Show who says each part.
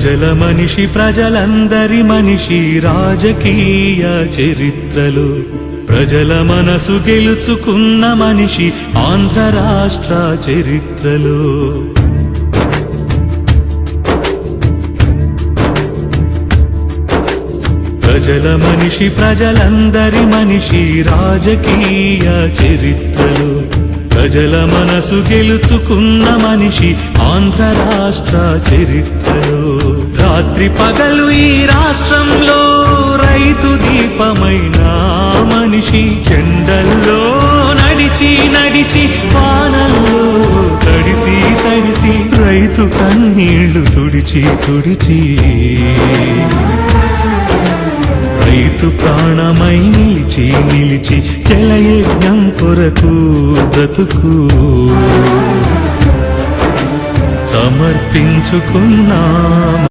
Speaker 1: ప్రజల మనిషి ప్రజలందరి మనిషి రాజకీయ చరిత్రలో ప్రజల మనసు గెలుచుకున్న మనిషి ఆంధ్ర రాష్ట్ర చరిత్రలో ప్రజల మనిషి ప్రజలందరి మనిషి రాజకీయ చరిత్రలో ప్రజల మనసు గెలుచుకున్న మనిషి ఆంధ్ర రాష్ట్ర చరిత్రలో రాత్రి పగలు ఈ రాష్ట్రంలో రైతు దీపమైన మనిషి ఎండల్లో నడిచి నడిచి వానల్లో తడిసి తడిసి రైతు కన్నీళ్లు తుడిచి తుడిచి రైతు ప్రాణమై నిలిచి నిలిచి జలయజ్ఞం కొరకు బ్రతుకు సమర్పించుకున్నా